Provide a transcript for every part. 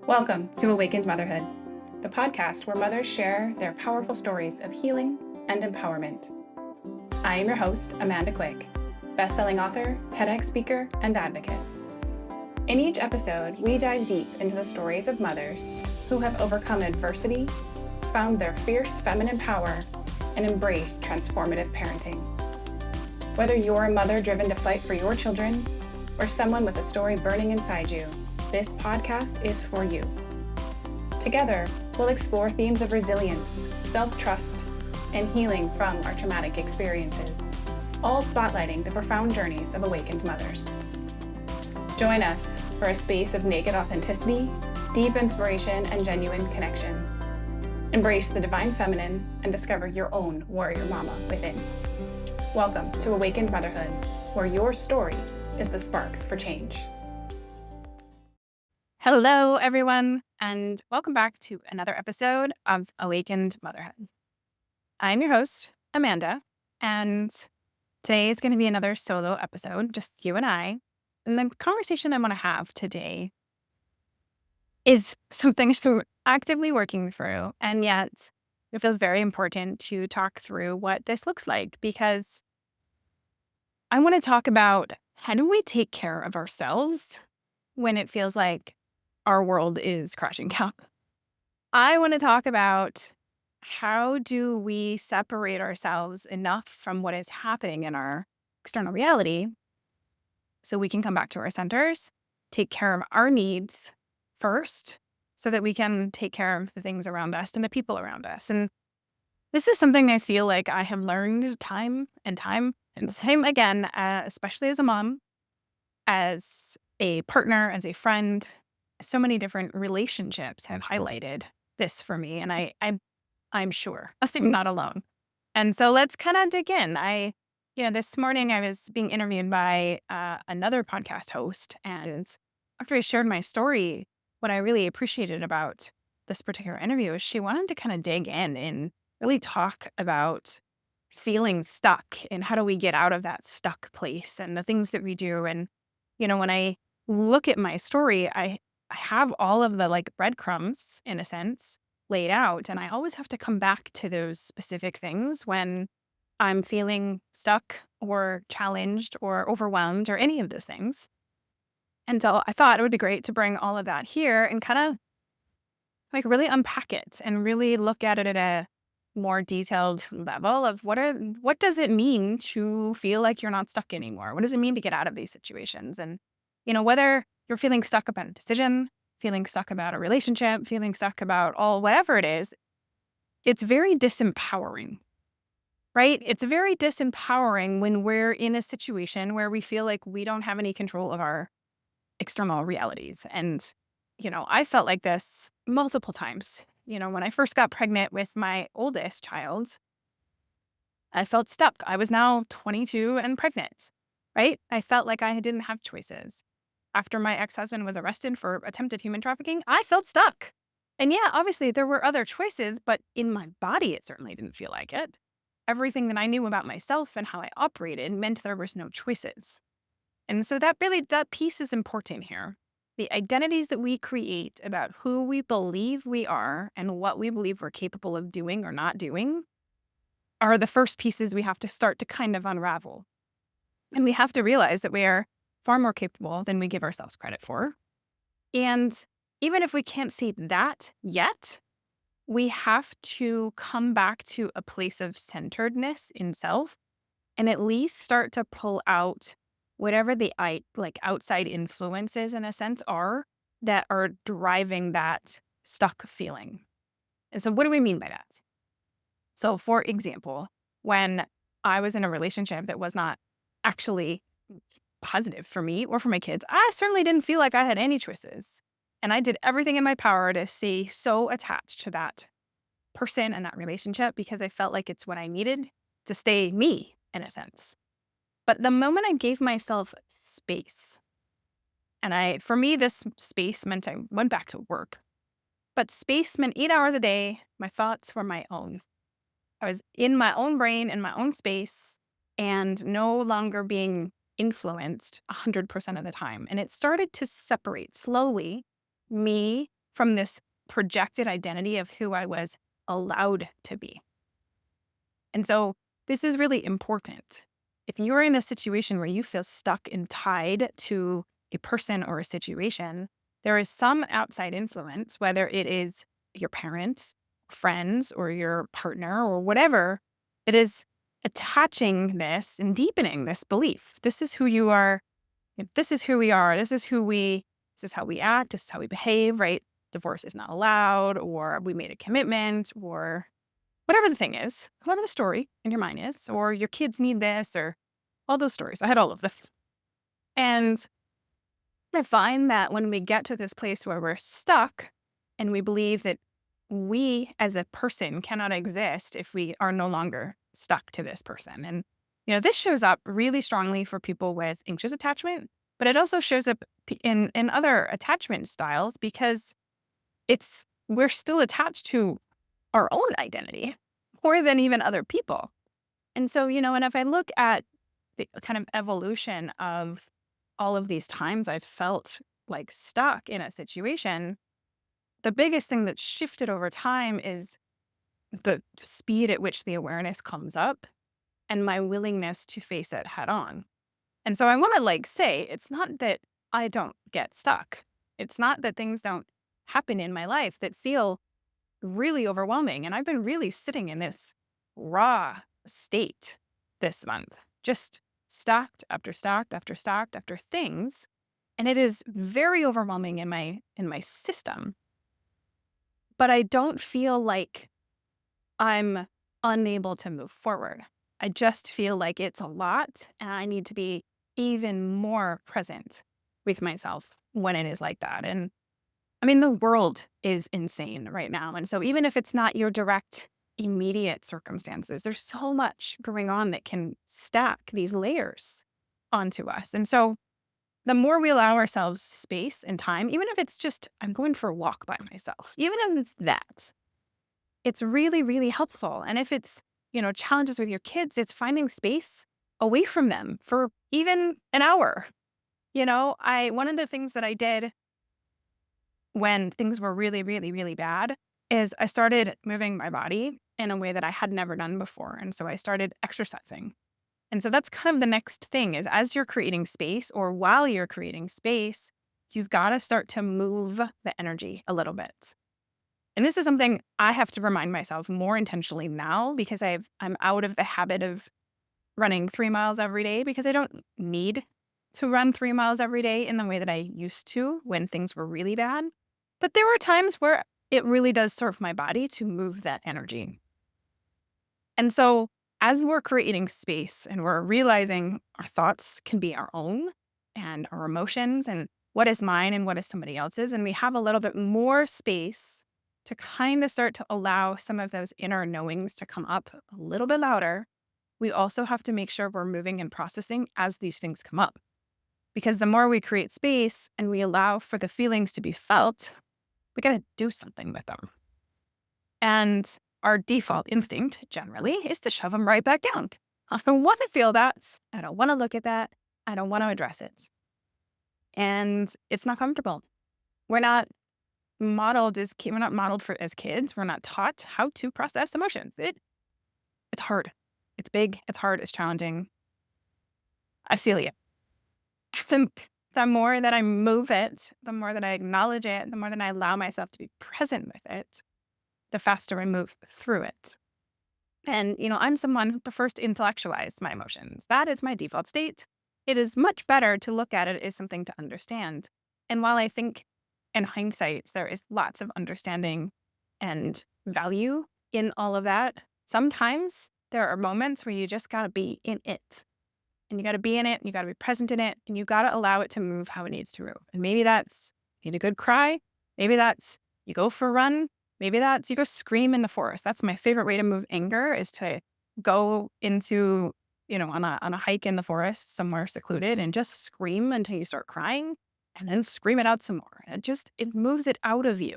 Welcome to Awakened Motherhood, the podcast where mothers share their powerful stories of healing and empowerment. I am your host, Amanda Quick, best-selling author, TEDx speaker, and advocate. In each episode, we dive deep into the stories of mothers who have overcome adversity, found their fierce feminine power, and embraced transformative parenting. Whether you're a mother driven to fight for your children or someone with a story burning inside you, this podcast is for you. Together, we'll explore themes of resilience, self-trust, and healing from our traumatic experiences, all spotlighting the profound journeys of awakened mothers. Join us for a space of naked authenticity, deep inspiration, and genuine connection. Embrace the divine feminine and discover your own warrior mama within. Welcome to Awakened Motherhood, where your story is the spark for change. Hello, everyone, and welcome back to another episode of Awakened Motherhood. I'm your host, Amanda, and today is going to be another solo episode, just you and I. And the conversation I want to have today is something we're actively working through, and yet it feels very important to talk through what this looks like, because I want to talk about how do we take care of ourselves when it feels like our world is crashing down. I want to talk about how do we separate ourselves enough from what is happening in our external reality so we can come back to our centers, take care of our needs first, so that we can take care of the things around us and the people around us. And this is something I feel like I have learned time and time again, especially as a mom, as a partner, as a friend. So many different relationships have highlighted this for me, and I'm sure I'm not alone. And so let's kind of dig in. This morning I was being interviewed by another podcast host, and after I shared my story, what I really appreciated about this particular interview is she wanted to kind of dig in and really talk about feeling stuck and how do we get out of that stuck place and the things that we do. And when I look at my story, I have all of the breadcrumbs in a sense laid out. And I always have to come back to those specific things when I'm feeling stuck or challenged or overwhelmed or any of those things. And so I thought it would be great to bring all of that here and kind of really unpack it and really look at it at a more detailed level of what does it mean to feel like you're not stuck anymore? What does it mean to get out of these situations? And, whether you're feeling stuck about a decision, feeling stuck about a relationship, feeling stuck about whatever it is, it's very disempowering, right? It's very disempowering when we're in a situation where we feel like we don't have any control of our external realities. And, I felt like this multiple times. When I first got pregnant with my oldest child, I felt stuck. I was now 22 and pregnant, right? I felt like I didn't have choices. After my ex-husband was arrested for attempted human trafficking, I felt stuck. And yeah, obviously there were other choices, but in my body, it certainly didn't feel like it. Everything that I knew about myself and how I operated meant there was no choices. And so that piece is important here. The identities that we create about who we believe we are and what we believe we're capable of doing or not doing are the first pieces we have to start to kind of unravel. And we have to realize that we are far more capable than we give ourselves credit for. And even if we can't see that yet, we have to come back to a place of centeredness in self and at least start to pull out whatever the outside influences, in a sense, are that are driving that stuck feeling. And so what do we mean by that? So for example, when I was in a relationship that was not actually positive for me or for my kids, I certainly didn't feel like I had any choices. And I did everything in my power to stay so attached to that person and that relationship because I felt like it's what I needed to stay me, in a sense. But the moment I gave myself space, and for me, this space meant I went back to work. But space meant 8 hours a day. My thoughts were my own. I was in my own brain, in my own space, and no longer being influenced 100% of the time. And it started to separate slowly me from this projected identity of who I was allowed to be. And so this is really important. If you're in a situation where you feel stuck and tied to a person or a situation, there is some outside influence, whether it is your parents, friends, or your partner, or whatever, that is attaching this and deepening this belief. This is who you are. This is who we are. This is this is how we act. This is how we behave, right? Divorce is not allowed, or we made a commitment, or whatever the thing is, whatever the story in your mind is, or your kids need this, or all those stories. I had all of them. And I find that when we get to this place where we're stuck and we believe that we as a person cannot exist if we are no longer stuck to this person. And, this shows up really strongly for people with anxious attachment, but it also shows up in other attachment styles because we're still attached to our own identity more than even other people. And so, and if I look at the kind of evolution of all of these times I've felt like stuck in a situation, the biggest thing that's shifted over time is the speed at which the awareness comes up and my willingness to face it head on. And so I want to say, it's not that I don't get stuck. It's not that things don't happen in my life that feel really overwhelming. And I've been really sitting in this raw state this month, just stacked after stacked after stacked after things. And it is very overwhelming in my system. But I don't feel like I'm unable to move forward. I just feel like it's a lot and I need to be even more present with myself when it is like that. And I mean, the world is insane right now. And so even if it's not your direct, immediate circumstances, there's so much going on that can stack these layers onto us. And so the more we allow ourselves space and time, even if it's just, I'm going for a walk by myself, even if it's that, it's really, really helpful. And if it's, challenges with your kids, it's finding space away from them for even an hour. One of the things that I did when things were really, really, really bad is I started moving my body in a way that I had never done before. And so I started exercising. And so that's kind of the next thing is as you're creating space or while you're creating space, you've got to start to move the energy a little bit. And this is something I have to remind myself more intentionally now because I'm out of the habit of running 3 miles every day because I don't need to run 3 miles every day in the way that I used to when things were really bad. But there were times where it really does serve my body to move that energy. And so as we're creating space and we're realizing our thoughts can be our own and our emotions and what is mine and what is somebody else's, and we have a little bit more space to kind of start to allow some of those inner knowings to come up a little bit louder, we also have to make sure we're moving and processing as these things come up. Because the more we create space and we allow for the feelings to be felt, we got to do something with them. And our default instinct generally is to shove them right back down. I don't want to feel that. I don't want to look at that. I don't want to address it. And it's not comfortable. We're not modeled as kids. We're not taught how to process emotions. It's hard. It's big. It's hard. It's challenging. I feel you. The more that I move it, the more that I acknowledge it, the more that I allow myself to be present with it, the faster I move through it. And, I'm someone who prefers to intellectualize my emotions. That is my default state. It is much better to look at it as something to understand. And while I think in hindsight, there is lots of understanding and value in all of that, sometimes there are moments where you just got to be in it. And you got to be in it, and you got to be present in it, and you got to allow it to move how it needs to move. And maybe that's you need a good cry. Maybe that's you go for a run. Maybe that's you go scream in the forest. That's my favorite way to move anger is to go into, on a hike in the forest somewhere secluded and just scream until you start crying and then scream it out some more. And it moves it out of you.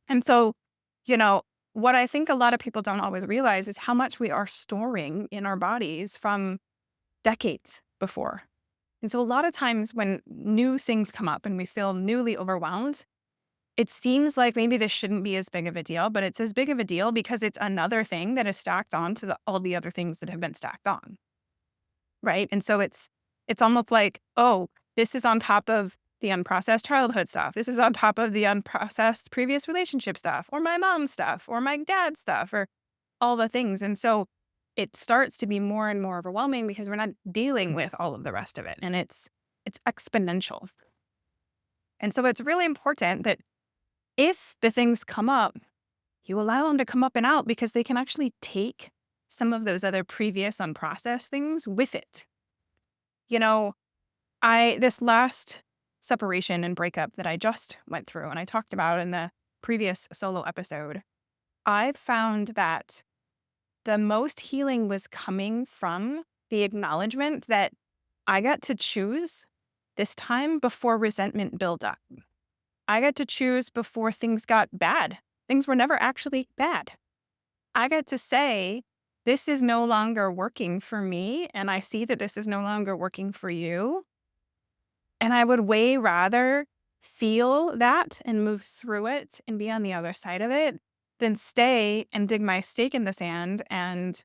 And so, what I think a lot of people don't always realize is how much we are storing in our bodies from decades before. And so a lot of times when new things come up and we feel newly overwhelmed, it seems like maybe this shouldn't be as big of a deal, but it's as big of a deal because it's another thing that is stacked on to all the other things that have been stacked on. Right. And so it's almost like, oh, this is on top of the unprocessed childhood stuff. This is on top of the unprocessed previous relationship stuff, or my mom's stuff, or my dad's stuff, or all the things. And so it starts to be more and more overwhelming because we're not dealing with all of the rest of it. And it's exponential. And so it's really important that if the things come up, you allow them to come up and out because they can actually take some of those other previous unprocessed things with it. You know, this last separation and breakup that I just went through and I talked about in the previous solo episode, I found that the most healing was coming from the acknowledgement that I got to choose this time before resentment built up. I got to choose before things got bad. Things were never actually bad. I got to say, this is no longer working for me, and I see that this is no longer working for you. And I would way rather feel that and move through it and be on the other side of it than stay and dig my stake in the sand and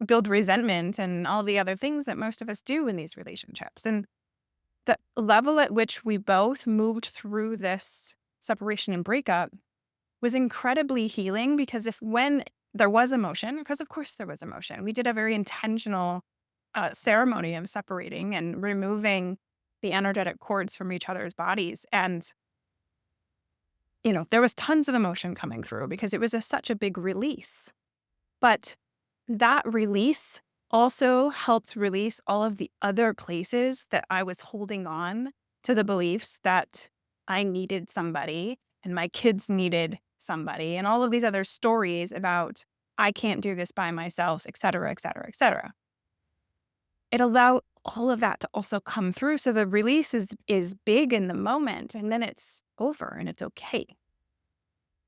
build resentment and all the other things that most of us do in these relationships. And the level at which we both moved through this separation and breakup was incredibly healing because when there was emotion, because of course there was emotion, we did a very intentional ceremony of separating and removing the energetic cords from each other's bodies. And, there was tons of emotion coming through because it was such a big release. But that release also helped release all of the other places that I was holding on to the beliefs that I needed somebody and my kids needed somebody and all of these other stories about I can't do this by myself, et cetera, et cetera, et cetera. It allowed all of that to also come through. So the release is big in the moment and then it's over and it's okay.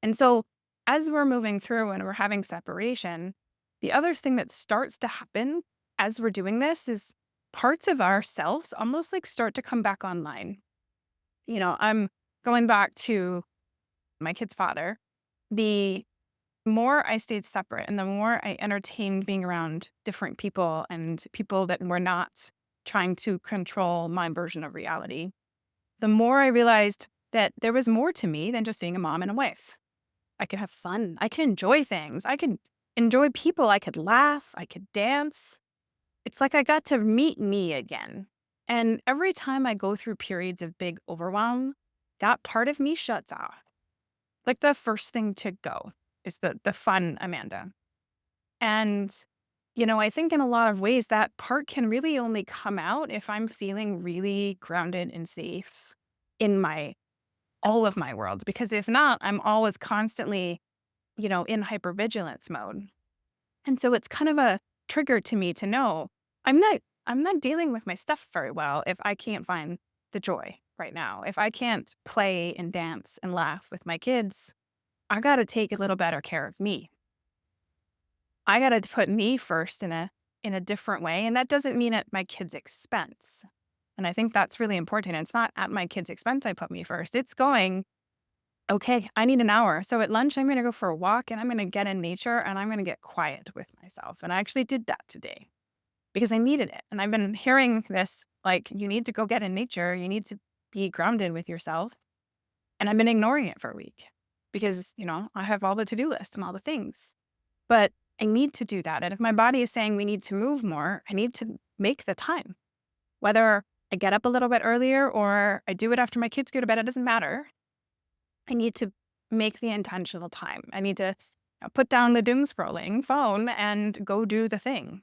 And so as we're moving through and we're having separation, the other thing that starts to happen as we're doing this is parts of ourselves almost like start to come back online. I'm going back to my kid's father. The more I stayed separate and the more I entertained being around different people and people that were not trying to control my version of reality, the more I realized that there was more to me than just being a mom and a wife. I could have fun. I could enjoy things. I could enjoy people. I could laugh. I could dance. It's like I got to meet me again. And every time I go through periods of big overwhelm, that part of me shuts off. Like the first thing to go is the fun Amanda. And, I think in a lot of ways that part can really only come out if I'm feeling really grounded and safe in all of my worlds. Because if not, I'm always constantly, in hypervigilance mode. And so it's kind of a trigger to me to know I'm not dealing with my stuff very well if I can't find the joy right now. If I can't play and dance and laugh with my kids, I got to take a little better care of me. I got to put me first in a different way, and that doesn't mean at my kids' expense. And I think that's really important. It's not at my kids' expense I put me first. It's going, okay, I need an hour. So at lunch, I'm going to go for a walk and I'm going to get in nature and I'm going to get quiet with myself. And I actually did that today because I needed it. And I've been hearing this, like, you need to go get in nature. You need to be grounded with yourself. And I've been ignoring it for a week because, I have all the to-do list and all the things. But I need to do that. And if my body is saying we need to move more, I need to make the time. Whether I get up a little bit earlier or I do it after my kids go to bed, it doesn't matter. I need to make the intentional time. I need to put down the doom scrolling phone and go do the thing.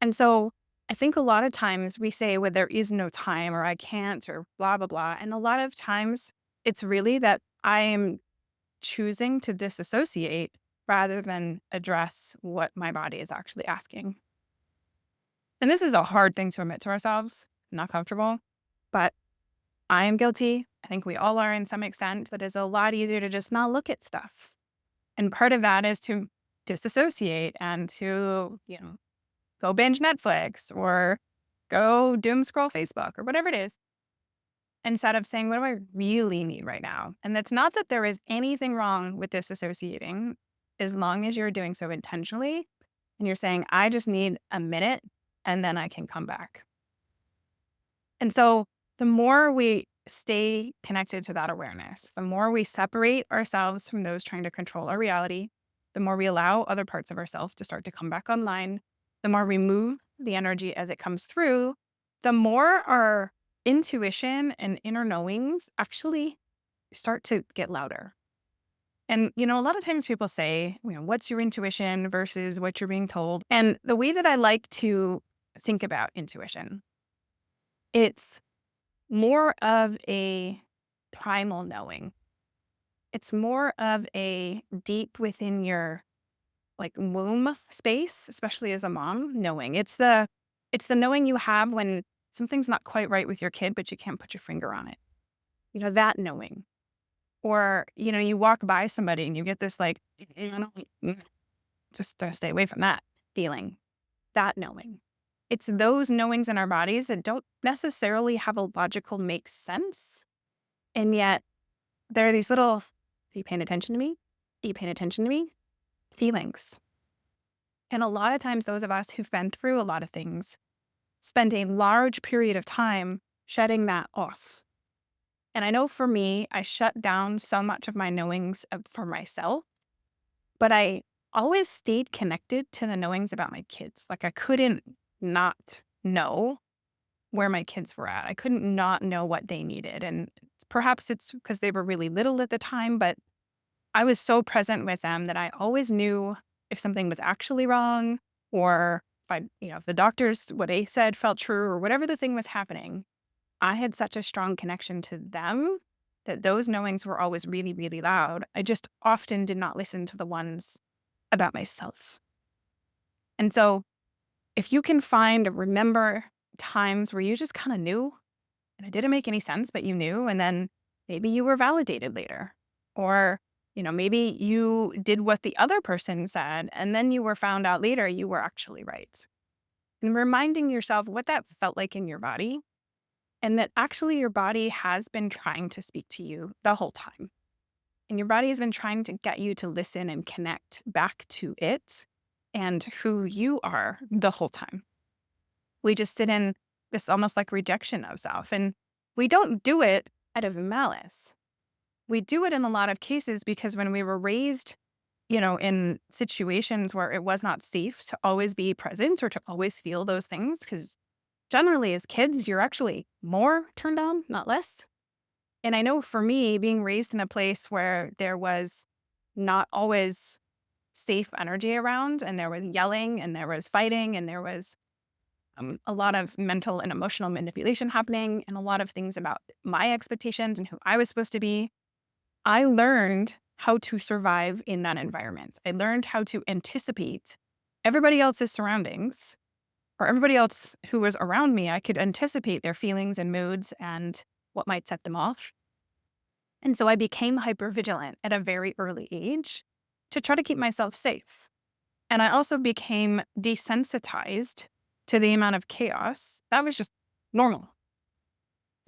And so I think a lot of times we say, well, there is no time or I can't or blah, blah, blah. And a lot of times it's really that I am choosing to disassociate rather than address what my body is actually asking. And this is a hard thing to admit to ourselves, not comfortable, but I am guilty. I think we all are in some extent, that it's a lot easier to just not look at stuff. And part of that is to disassociate and to, go binge Netflix or go doom scroll Facebook or whatever it is. instead of saying, what do I really need right now? And that's not that there is anything wrong with disassociating as long as you're doing so intentionally and you're saying, I just need a minute and then I can come back. And so the more we stay connected to that awareness, the more we separate ourselves from those trying to control our reality, the more we allow other parts of ourselves to start to come back online, the more we move the energy as it comes through, the more our intuition and inner knowings actually start to get louder. And, a lot of times people say, what's your intuition versus what you're being told? And the way that I like to think about intuition, it's more of a primal knowing. It's more of a deep within your womb space, especially as a mom, knowing. It's the knowing you have when something's not quite right with your kid, but you can't put your finger on it. That knowing. Or, you walk by somebody and you get this just stay away from that feeling, that knowing. It's those knowings in our bodies that don't necessarily have a logical make sense. And yet there are these little, are you paying attention to me? Are you paying attention to me? Feelings. And a lot of times those of us who've been through a lot of things spend a large period of time shutting that off. And I know for me, I shut down so much of my knowings for myself, but I always stayed connected to the knowings about my kids. I couldn't not know where my kids were at. I couldn't not know what they needed. And perhaps it's because they were really little at the time, but I was so present with them that I always knew if something was actually wrong or if the doctors, what they said felt true or whatever the thing was happening. I had such a strong connection to them that those knowings were always really, really loud. I just often did not listen to the ones about myself. And so if you can find or remember times where you just kind of knew and it didn't make any sense, but you knew, and then maybe you were validated later, or, maybe you did what the other person said, and then you were found out later you were actually right. And reminding yourself what that felt like in your body, and that actually your body has been trying to speak to you the whole time. And your body has been trying to get you to listen and connect back to it and who you are the whole time. We just sit in this almost like rejection of self. And we don't do it out of malice. We do it in a lot of cases because when we were raised, in situations where it was not safe to always be present or to always feel those things, because generally as kids, you're actually more turned on, not less. And I know for me, being raised in a place where there was not always safe energy around, and there was yelling, and there was fighting, and there was a lot of mental and emotional manipulation happening, and a lot of things about my expectations and who I was supposed to be, I learned how to survive in that environment. I learned how to anticipate everybody else's surroundings or everybody else who was around me. I could anticipate their feelings and moods and what might set them off. And so I became hypervigilant at a very early age to try to keep myself safe. And I also became desensitized to the amount of chaos. That was just normal.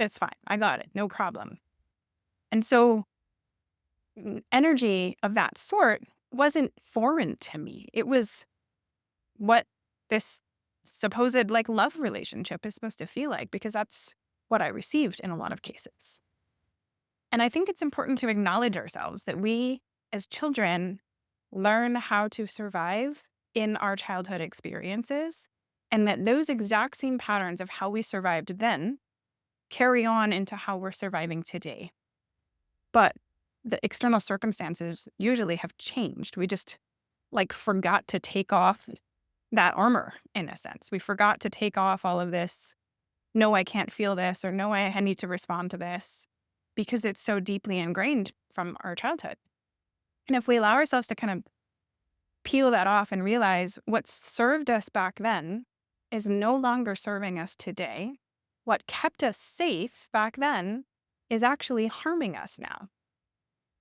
It's fine. I got it. No problem. And so energy of that sort wasn't foreign to me. It was what this supposed love relationship is supposed to feel like, because that's what I received in a lot of cases. And I think it's important to acknowledge ourselves that we as children learn how to survive in our childhood experiences, and that those exact same patterns of how we survived then carry on into how we're surviving today. But the external circumstances usually have changed. We just forgot to take off that armor in a sense. We forgot to take off all of this, no, I can't feel this, or no, I need to respond to this, because it's so deeply ingrained from our childhood. And if we allow ourselves to kind of peel that off and realize what served us back then is no longer serving us today, what kept us safe back then is actually harming us now.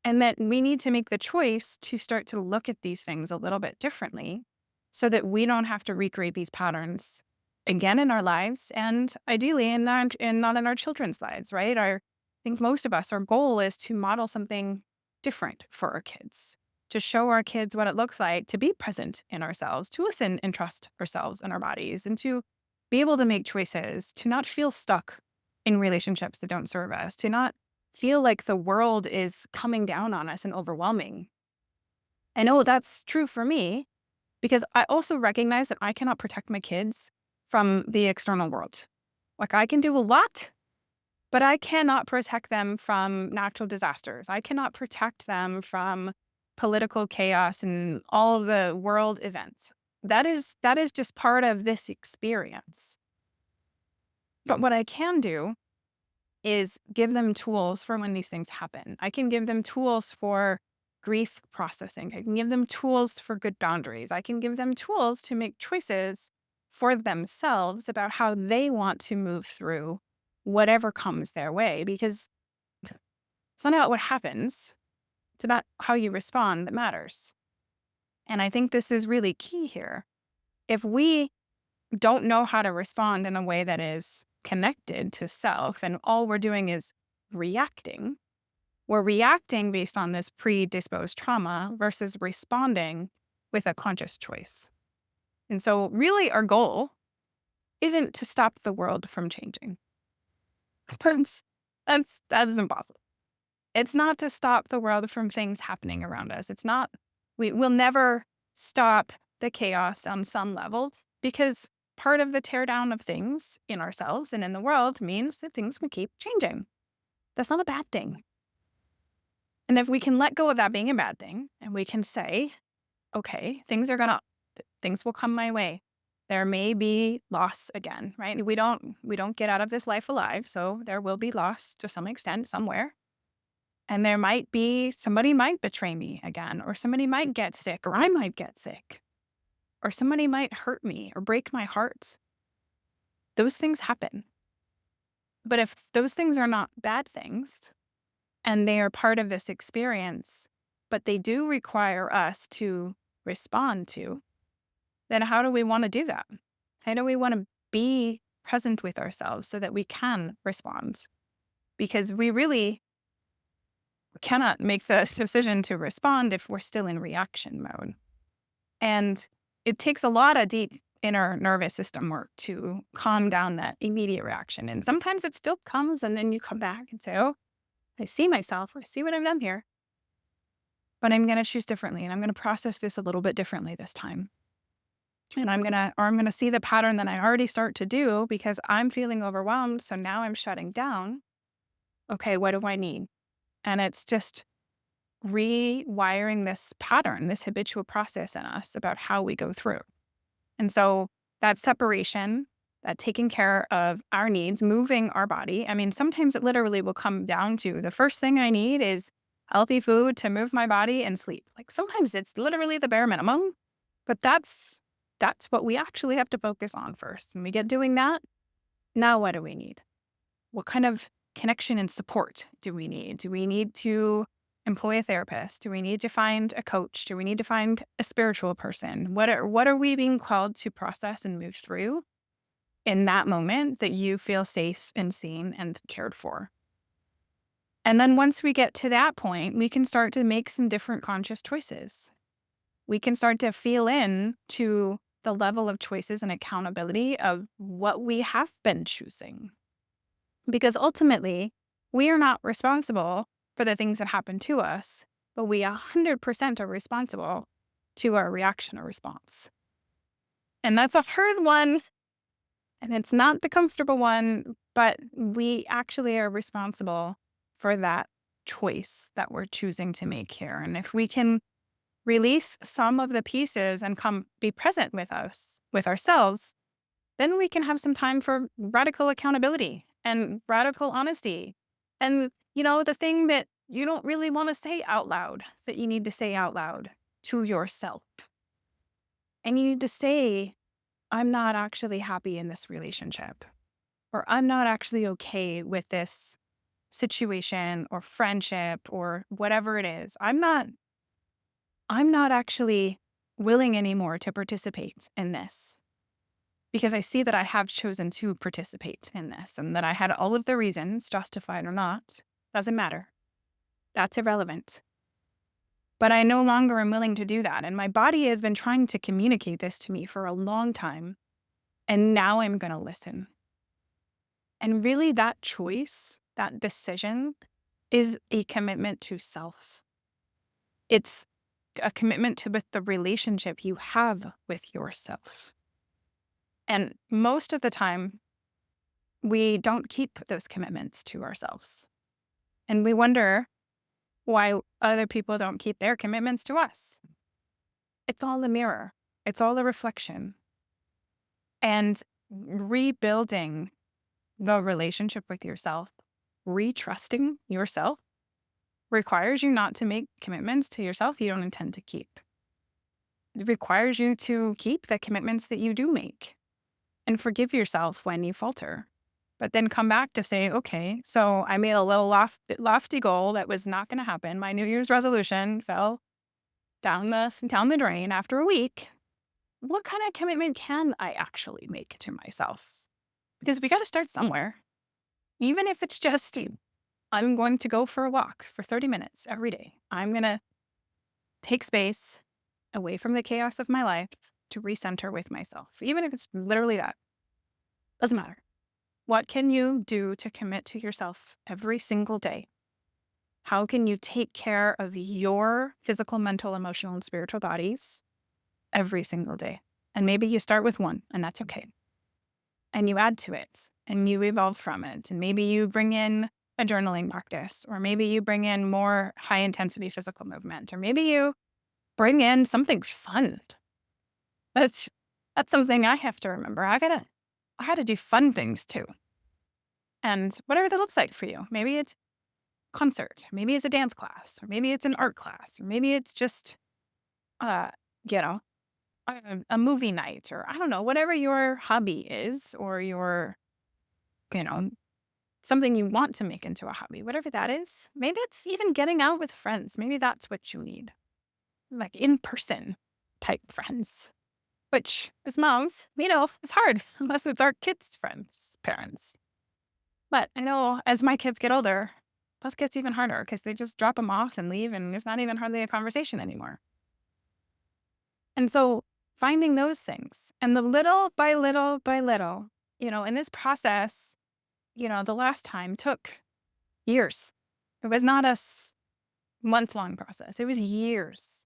And that we need to make the choice to start to look at these things a little bit differently so that we don't have to recreate these patterns again in our lives, and ideally not in our children's lives, right? I think most of us, our goal is to model something different for our kids, to show our kids what it looks like to be present in ourselves, to listen and trust ourselves and our bodies, and to be able to make choices, to not feel stuck in relationships that don't serve us, to not feel like the world is coming down on us and overwhelming. I know that's true for me because I also recognize that I cannot protect my kids from the external world. Like, I can do a lot, but I cannot protect them from natural disasters. I cannot protect them from political chaos and all of the world events. That is just part of this experience. But what I can do is give them tools for when these things happen. I can give them tools for grief processing. I can give them tools for good boundaries. I can give them tools to make choices for themselves about how they want to move through whatever comes their way, because it's not about what happens, it's about how you respond that matters. And I think this is really key here. If we don't know how to respond in a way that is connected to self, and all we're doing is reacting, we're reacting based on this predisposed trauma versus responding with a conscious choice. And so, really, our goal isn't to stop the world from changing. That is impossible. It's not to stop the world from things happening around us. It's not, we'll never stop the chaos on some level, because part of the teardown of things in ourselves and in the world means that things will keep changing. That's not a bad thing. And if we can let go of that being a bad thing, and we can say, okay, things will come my way. There may be loss again, right? We don't get out of this life alive, so there will be loss to some extent somewhere. And there might be, somebody might betray me again, or somebody might get sick, or I might get sick, or somebody might hurt me or break my heart. Those things happen. But if those things are not bad things, and they are part of this experience, but they do require us to respond to, then how do we want to do that? How do we want to be present with ourselves so that we can respond? Because we really cannot make the decision to respond if we're still in reaction mode. And it takes a lot of deep inner nervous system work to calm down that immediate reaction. And sometimes it still comes, and then you come back and say, oh, I see myself. I see what I've done here. But I'm going to choose differently, and I'm going to process this a little bit differently this time. And I'm going to see the pattern that I already start to do because I'm feeling overwhelmed. So now I'm shutting down. Okay, what do I need? And it's just rewiring this pattern, this habitual process in us about how we go through. And so that separation, that taking care of our needs, moving our body. I mean, sometimes it literally will come down to the first thing I need is healthy food to move my body and sleep. Like, sometimes it's literally the bare minimum, but that's what we actually have to focus on first. When we get doing that, now what do we need? What kind of connection and support do we need? Do we need to employ a therapist? Do we need to find a coach? Do we need to find a spiritual person? What are we being called to process and move through in that moment that you feel safe and seen and cared for? And then once we get to that point, we can start to make some different conscious choices. We can start to feel in to the level of choices and accountability of what we have been choosing. Because ultimately, we are not responsible for the things that happen to us, but we 100% are responsible to our reaction or response. And that's a hard one, and it's not the comfortable one, but we actually are responsible for that choice that we're choosing to make here. And if we can release some of the pieces and come be present with us, with ourselves, then we can have some time for radical accountability and radical honesty. And, the thing that you don't really want to say out loud, that you need to say out loud to yourself. And you need to say, I'm not actually happy in this relationship, or I'm not actually okay with this situation or friendship or whatever it is. I'm not actually willing anymore to participate in this. because I see that I have chosen to participate in this and that I had all of the reasons, justified or not. Doesn't matter. That's irrelevant. But I no longer am willing to do that. And my body has been trying to communicate this to me for a long time. And now I'm going to listen. And really, that choice, that decision, is a commitment to self. It's a commitment to with the relationship you have with yourself. And most of the time, we don't keep those commitments to ourselves. And we wonder why other people don't keep their commitments to us. It's all a mirror. It's all a reflection. And rebuilding the relationship with yourself, retrusting yourself, requires you not to make commitments to yourself you don't intend to keep. It requires you to keep the commitments that you do make and forgive yourself when you falter. But then come back to say, okay, so I made a little lofty goal that was not going to happen. My New Year's resolution fell down the drain after a week. What kind of commitment can I actually make to myself? Because we got to start somewhere. Even if it's just, I'm going to go for a walk for 30 minutes every day. I'm going to take space away from the chaos of my life to recenter with myself. Even if it's literally that. Doesn't matter. What can you do to commit to yourself every single day? How can you take care of your physical, mental, emotional, and spiritual bodies every single day? And maybe you start with one, and that's okay. And you add to it, and you evolve from it. And maybe you bring in a journaling practice, or maybe you bring in more high-intensity physical movement, or maybe you bring in something fun. That's something I have to remember. I gotta do fun things too. And whatever that looks like for you. Maybe it's concert, maybe it's a dance class, or maybe it's an art class, or maybe it's just, uh, you know, a movie night, or I don't know, whatever your hobby is, or your, you know, something you want to make into a hobby, whatever that is. Maybe it's even getting out with friends. Maybe that's what you need, like in-person type friends, which as moms, is hard unless it's our kids' friends, parents. But I know as my kids get older, that gets even harder because they just drop them off and leave, and there's not even hardly a conversation anymore. And so finding those things, and the little by little by little, in this process, the last time took years. It was not a month-long process. It was years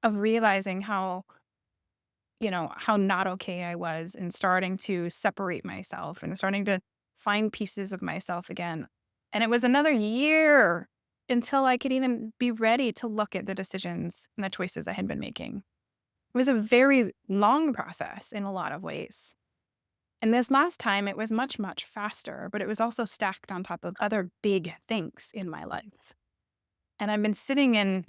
of realizing how not okay I was, and starting to separate myself and starting to find pieces of myself again. And it was another year until I could even be ready to look at the decisions and the choices I had been making. It was a very long process in a lot of ways. And this last time, it was much, much faster, but it was also stacked on top of other big things in my life. And I've been sitting in,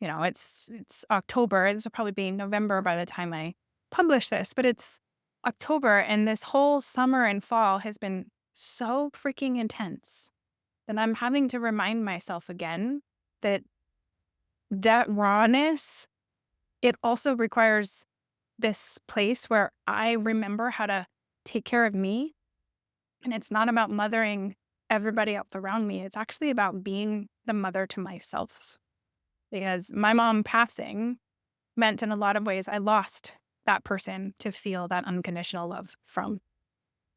it's October. This will probably be November by the time I publish this, but it's October, and this whole summer and fall has been so freaking intense that I'm having to remind myself again that rawness, it also requires this place where I remember how to take care of me. And it's not about mothering everybody else around me. It's actually about being the mother to myself. Because my mom passing meant in a lot of ways I lost that person to feel that unconditional love from.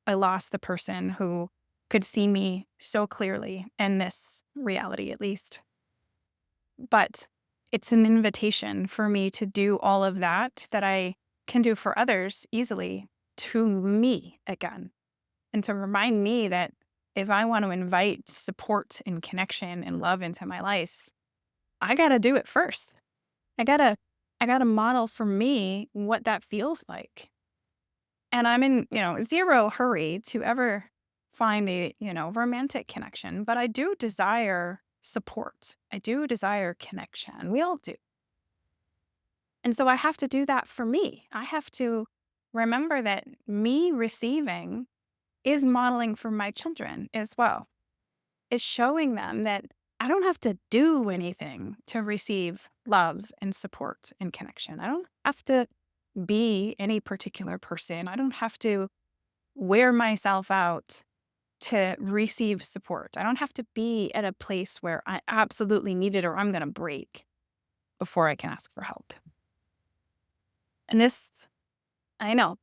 I lost the person who could see me so clearly in this reality, at least. But it's an invitation for me to do all of that I can do for others easily to me again. And to remind me that if I want to invite support and connection and love into my life, I got to do it first. I got to model for me what that feels like. And I'm in, zero hurry to ever find a, romantic connection, but I do desire support. I do desire connection. We all do. And so I have to do that for me. I have to remember that me receiving is modeling for my children as well. Is showing them that I don't have to do anything to receive love and support and connection. I don't have to be any particular person. I don't have to wear myself out to receive support. I don't have to be at a place where I absolutely need it or I'm going to break before I can ask for help. And this, I know,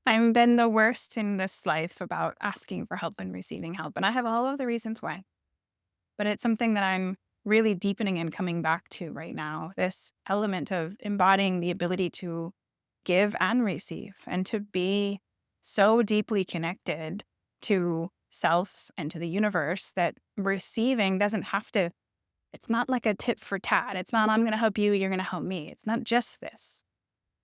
I've been the worst in this life about asking for help and receiving help. And I have all of the reasons why. But it's something that I'm really deepening and coming back to right now. This element of embodying the ability to give and receive and to be so deeply connected to self and to the universe that receiving doesn't have to, it's not like a tit for tat. It's not, I'm going to help you, you're going to help me. It's not just this.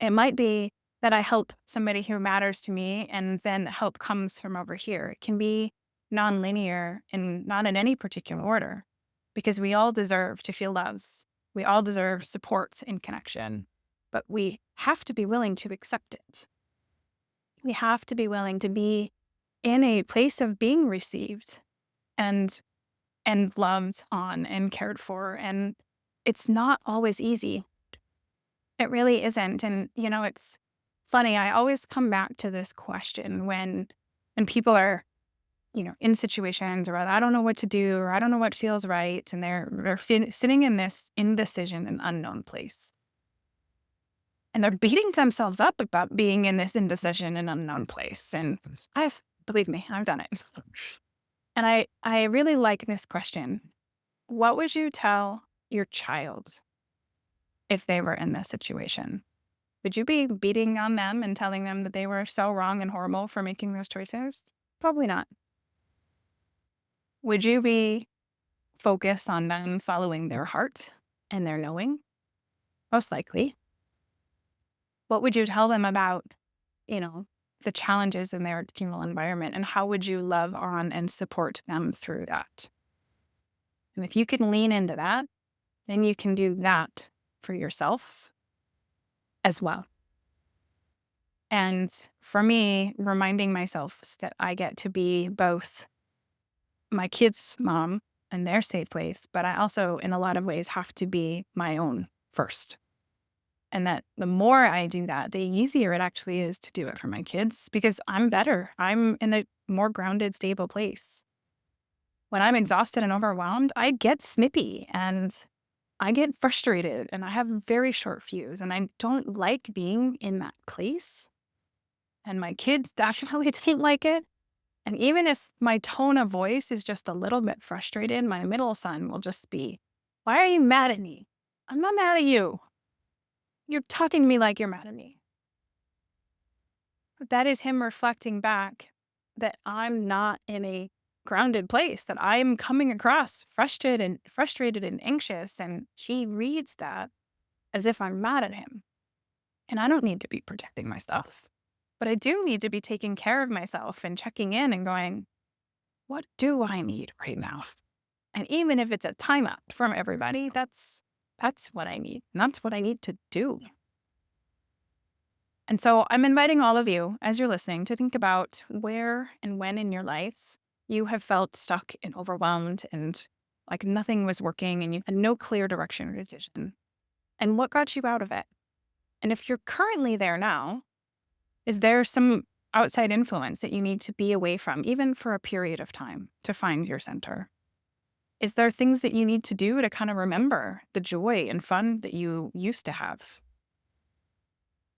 It might be that I help somebody who matters to me and then help comes from over here. It can be nonlinear and not in any particular order because we all deserve to feel loved. We all deserve support and connection, but we have to be willing to accept it. We have to be willing to be in a place of being received and loved on and cared for. And it's not always easy. It really isn't. And, it's funny. I always come back to this question when people are, in situations where I don't know what to do or I don't know what feels right. And they're sitting in this indecision and unknown place. And they're beating themselves up about being in this indecision and unknown place. And believe me, I've done it. And I really like this question. What would you tell your child if they were in this situation? Would you be beating on them and telling them that they were so wrong and horrible for making those choices? Probably not. Would you be focused on them following their heart and their knowing? Most likely. What would you tell them about, the challenges in their communal environment, and how would you love on and support them through that? And if you can lean into that, then you can do that for yourself as well. And for me, reminding myself that I get to be both my kids' mom and their safe place, but I also, in a lot of ways, have to be my own first. And that the more I do that, the easier it actually is to do it for my kids because I'm better. I'm in a more grounded, stable place. When I'm exhausted and overwhelmed, I get snippy and I get frustrated and I have very short fuse and I don't like being in that place. And my kids definitely didn't like it. And even if my tone of voice is just a little bit frustrated, my middle son will just be, "Why are you mad at me? I'm not mad at you. You're talking to me like you're mad at me." But that is him reflecting back that I'm not in a grounded place, that I'm coming across frustrated and anxious. And she reads that as if I'm mad at him. And I don't need to be protecting myself. But I do need to be taking care of myself and checking in and going, what do I need right now? And even if it's a timeout from everybody, that's what I need. And that's what I need to do. And so I'm inviting all of you, as you're listening, to think about where and when in your lives you have felt stuck and overwhelmed and like nothing was working and you had no clear direction or decision. And what got you out of it? And if you're currently there now, is there some outside influence that you need to be away from, even for a period of time, to find your center? Is there things that you need to do to kind of remember the joy and fun that you used to have?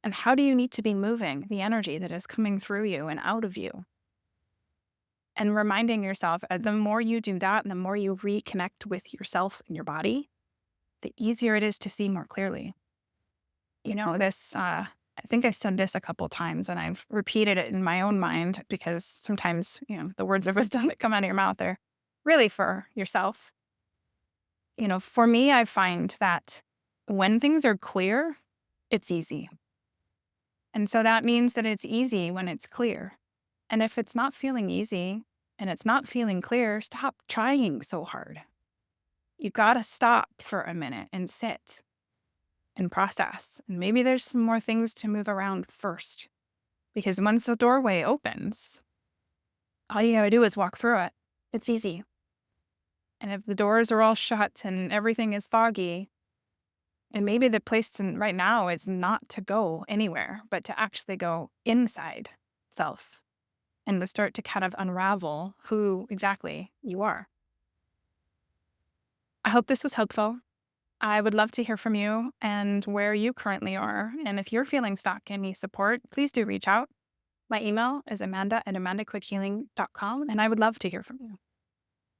And how do you need to be moving the energy that is coming through you and out of you? And reminding yourself, the more you do that and the more you reconnect with yourself and your body, the easier it is to see more clearly. I think I've said this a couple times and I've repeated it in my own mind because sometimes, the words of wisdom that come out of your mouth are really for yourself. For me, I find that when things are clear, it's easy. And so that means that it's easy when it's clear. And if it's not feeling easy and it's not feeling clear, stop trying so hard. You got to stop for a minute and sit and process. And maybe there's some more things to move around first. Because once the doorway opens, all you got to do is walk through it. It's easy. And if the doors are all shut and everything is foggy, And maybe the place right now is not to go anywhere, but to actually go inside self and to start to kind of unravel who exactly you are. I hope this was helpful. I would love to hear from you and where you currently are. And if you're feeling stuck and need support, please do reach out. My email is amanda@amandaquickhealing.com, and I would love to hear from you.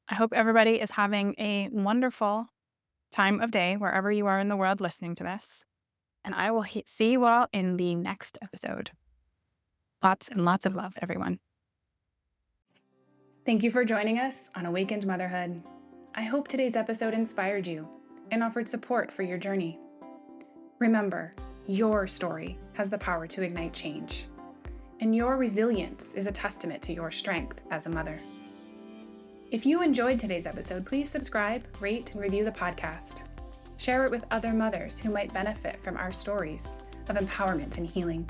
I hope everybody is having a wonderful time of day wherever you are in the world listening to this. And I will see you all in the next episode. Lots and lots of love, everyone. Thank you for joining us on Awakened Motherhood. I hope today's episode inspired you and offered support for your journey. Remember, your story has the power to ignite change, and your resilience is a testament to your strength as a mother. If you enjoyed today's episode, please subscribe, rate, and review the podcast. Share it with other mothers who might benefit from our stories of empowerment and healing.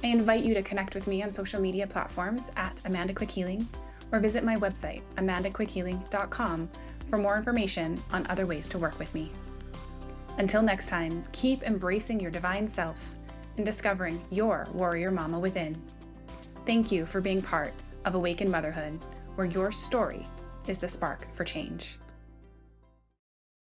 I invite you to connect with me on social media platforms at Amanda Quick Healing, or visit my website, amandaquickhealing.com, for more information on other ways to work with me. Until next time, keep embracing your divine self and discovering your warrior mama within. Thank you for being part of Awakened Motherhood, where your story is the spark for change.